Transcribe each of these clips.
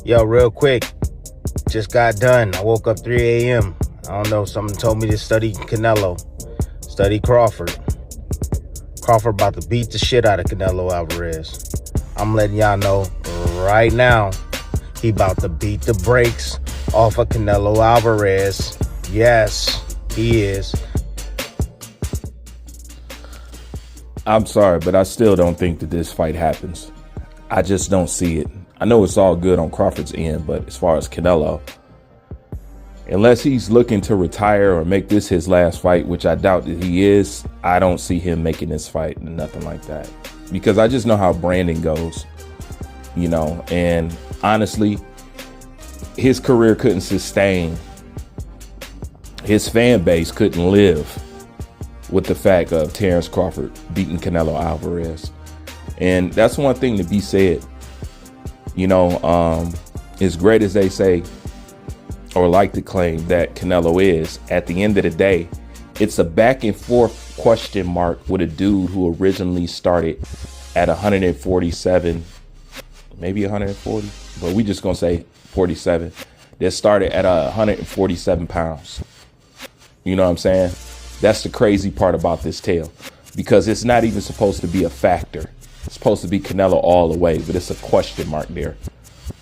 Yo, real quick, just got done. I woke up 3 a.m. I don't know, someone told me to study Canelo, study Crawford. Crawford about to beat the shit out of Canelo Alvarez. I'm letting y'all know right now, he about to beat the brakes off of Canelo Alvarez. Yes, he is. I'm sorry, but I still don't think that this fight happens. I just don't see it. I know it's all good on Crawford's end, but as far as Canelo, unless he's looking to retire or make this his last fight, which I doubt that he is, I don't see him making this fight, nothing like that. Because I just know how branding goes, you know, and honestly, his career couldn't sustain. His fan base couldn't live with the fact of Terrence Crawford beating Canelo Alvarez. And that's one thing to be said. You know, as great as they say or like to claim that Canelo is, at the end of the day, it's a back and forth question mark with a dude who originally started at 147, maybe 140, but we just gonna say 47, that started at 147 pounds. You know what I'm saying? That's the crazy part about this tale, because it's not even supposed to be a factor. It's supposed to be Canelo all the way, but it's a question mark there.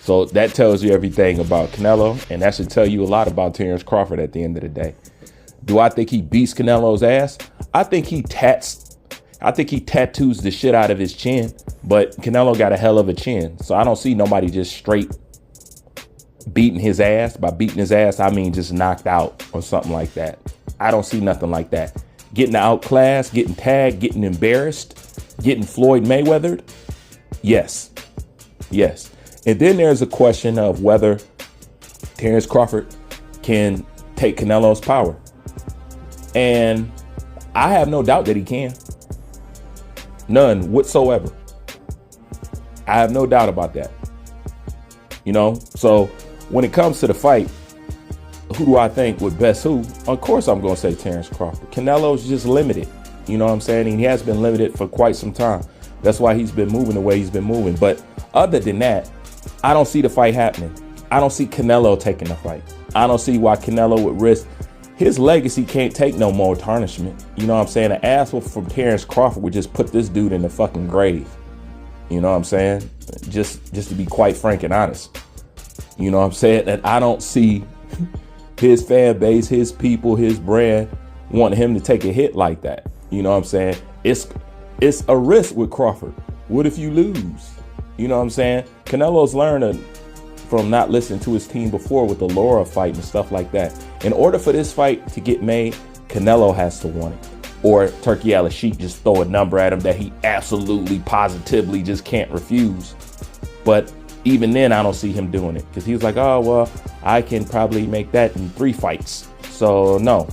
So that tells you everything about Canelo, and that should tell you a lot about Terrence Crawford at the end of the day. Do I think he beats Canelo's ass? I think he tattoos the shit out of his chin, but Canelo got a hell of a chin. So I don't see nobody just straight beating his ass. By beating his ass, I mean just knocked out or something like that. I don't see nothing like that. Getting outclassed, getting tagged, getting embarrassed, getting Floyd Mayweathered. Yes. Yes. And then there's a question of whether Terrence Crawford can take Canelo's power. And I have no doubt that he can. None whatsoever. I have no doubt about that. You know, so when it comes to the fight, who do I think would best who? Of course, I'm going to say Terrence Crawford. Canelo's just limited. You know what I'm saying? And he has been limited for quite some time. That's why he's been moving the way he's been moving. But other than that, I don't see the fight happening. I don't see Canelo taking the fight. I don't see why Canelo would risk. His legacy can't take no more tarnishment. You know what I'm saying? An asshole from Terrence Crawford would just put this dude in the fucking grave. You know what I'm saying? Just to be quite frank and honest. You know what I'm saying? And I don't see his fan base, his people, his brand wanting him to take a hit like that. You know what I'm saying? It's a risk with Crawford. What if you lose? You know what I'm saying? Canelo's learned from not listening to his team before with the Laura fight and stuff like that. In order for this fight to get made, Canelo has to want it. Or Turkey Al-Sheikh just throw a number at him that he absolutely, positively just can't refuse. But even then, I don't see him doing it, because he's like, oh, well, I can probably make that in 3 fights. So no,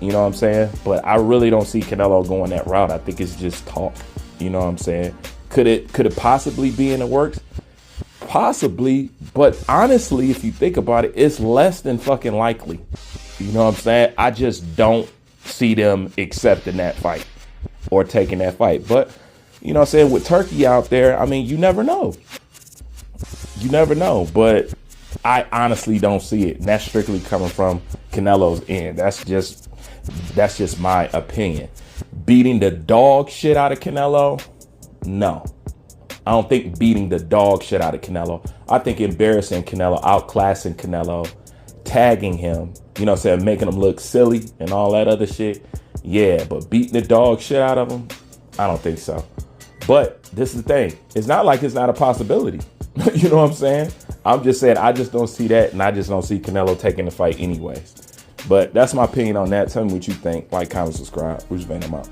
you know what I'm saying? But I really don't see Canelo going that route. I think it's just talk. You know what I'm saying? Could it possibly be in the works? Possibly. But honestly, if you think about it, it's less than fucking likely. You know what I'm saying? I just don't see them accepting that fight or taking that fight. But, you know what I'm saying, with Turkey out there, I mean, you never know. You never know. But I honestly don't see it. And that's strictly coming from Canelo's end. That's just my opinion. Beating the dog shit out of Canelo? No. I don't think beating the dog shit out of Canelo. I think embarrassing Canelo, outclassing Canelo, tagging him, you know what I'm saying, making him look silly and all that other shit. Yeah, but beating the dog shit out of him, I don't think so. But this is the thing. It's not like it's not a possibility. You know what I'm saying? I'm just saying I just don't see that, and I just don't see Canelo taking the fight anyways. But that's my opinion on that. Tell me what you think. Like, comment, subscribe. Bruce Van, I'm out.